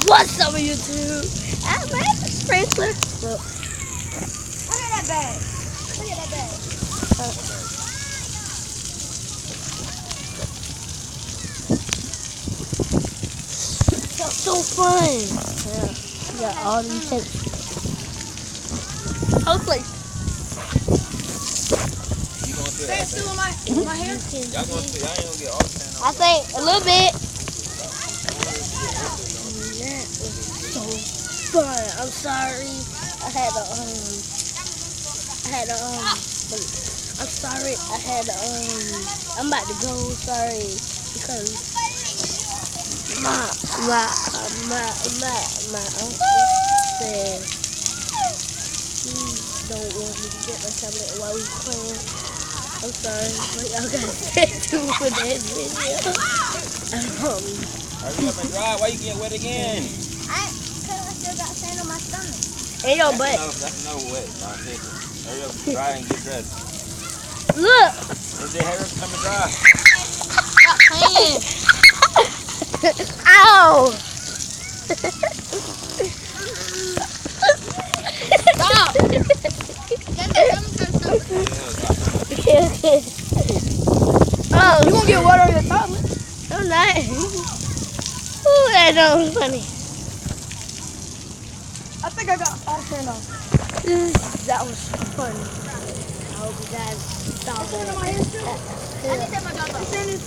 What's up, YouTube? I'm at the sprinkler. Look. Look at that bag. Look at that bag. That's so fun. Yeah, got all these things. Hopefully. You gonna feel Sand that? still in my hair? Y'all gonna feel? Y'all ain't gonna get all the sand I on. think a little bit. That was so fun. I'm sorry. I'm sorry. I'm about to go. Sorry, because my uncle said he don't want me to get my tablet while we playing. I'm sorry, but y'all gotta stay tuned for that video. Hurry up and dry. Why you getting wet again? Because I still got sand on my stomach. Hey yo, but That's no wet. Nah, seriously. Hurry up and dry and get dressed. look. Is it hurry up and come and dry? Ow! Stop! Okay. Oh, You gonna get water on your tablet? I'm not. Ooh, that was funny. I think I got all sand on. That was fun. I hope you guys saw Sand on that. my hair still? I need that my God. The sand is...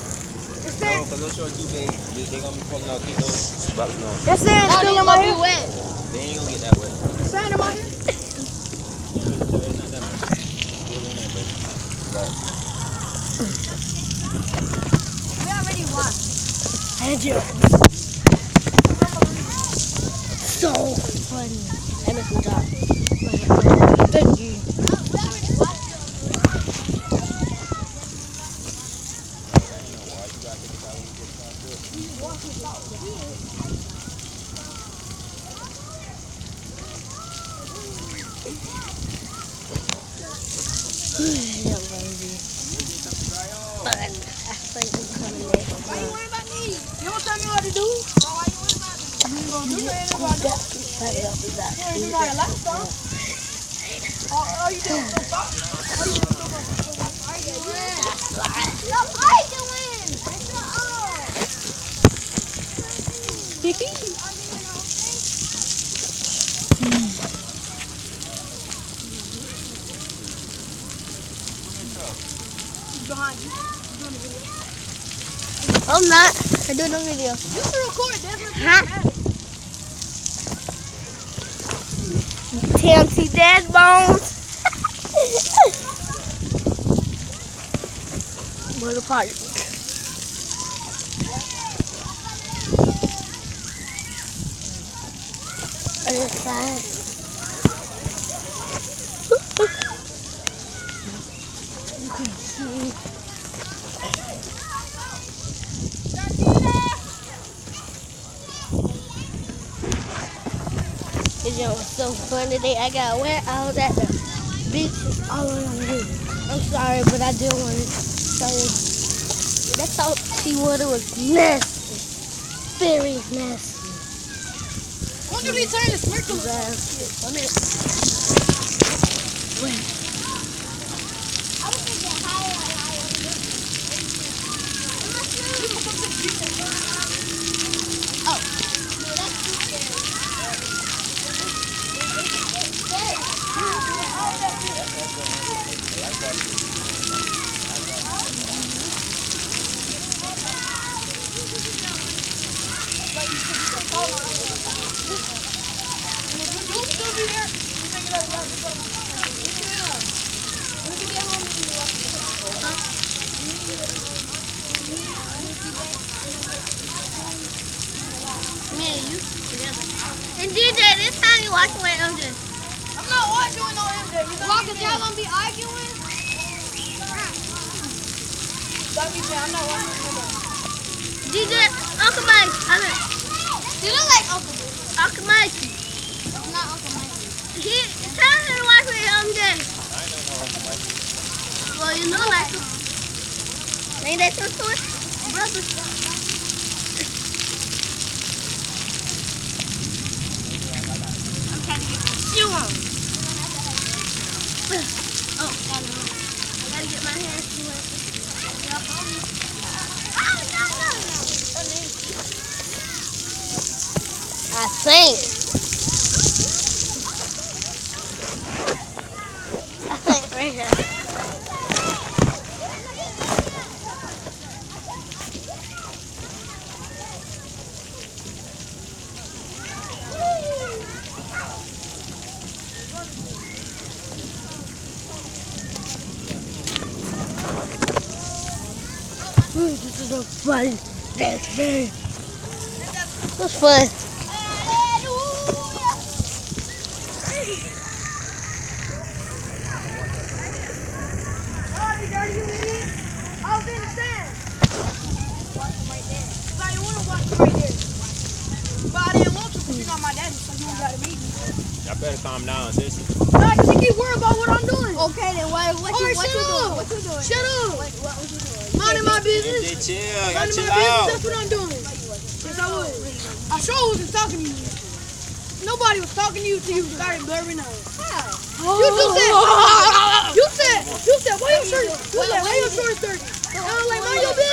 The No, sand... because those shorts too big. They gonna be pulling out those. About to know. That sand is still in my hair? wet. They ain't gonna get that wet. Sand in my hair? It's not that much. Still in there, baby. Right. We already washed. And you. So funny. And it's done. Thank you. We already washed. But I think I'm coming next. Why you worried about me? You don't tell me what to do? Why you worried about me? You ain't gonna do nothing about it. You ain't do like a lot of stuff. All you do is stop. All you do is stop arguing. Behind you. Doing the video. I'm not. I'm doing a video. You can record it. Huh? TMT Dead Bones. What a party. Other side. You can see. This joint was so fun today. I got wet. I was at the beach all around here. I'm sorry, but I did want to show you. That salty water was nasty. Very nasty. When do we turn the sprinkler? One minute. Wait. I was thinking higher. Oh. That's too scary. Me and you together. And DJ, this time you watching with MJ. I'm not arguing no MJ. Why, because y'all gonna be arguing? Don't be mad. I'm not watching no DJ, Uncle Mike. You look like Uncle. Uncle Mike. I'm not Uncle Mike. Tell him to watch with MJ. I ain't know Uncle Mike. Well, you look like him. Ain't that your twin? Brother. sink. I think right here. This is a fun day. What's fun? I was in the stand. Watch him right there. So you want to watch him right there. But I didn't want to because you're not my daddy, so you don't got to meet me. Y'all better calm down, sissy. Nah, because you keep worrying about what I'm doing. Okay, then what you doing? Shut up. What you doing? Shut up. What you doing? Minding my business. Just chill. Y'all Minding chill my business. out. That's what I'm doing. Yes, I was. I sure wasn't talking to you. Nobody was talking to you till you started blurring out. You said, why your shirt is dirty? And I was like, mind your business.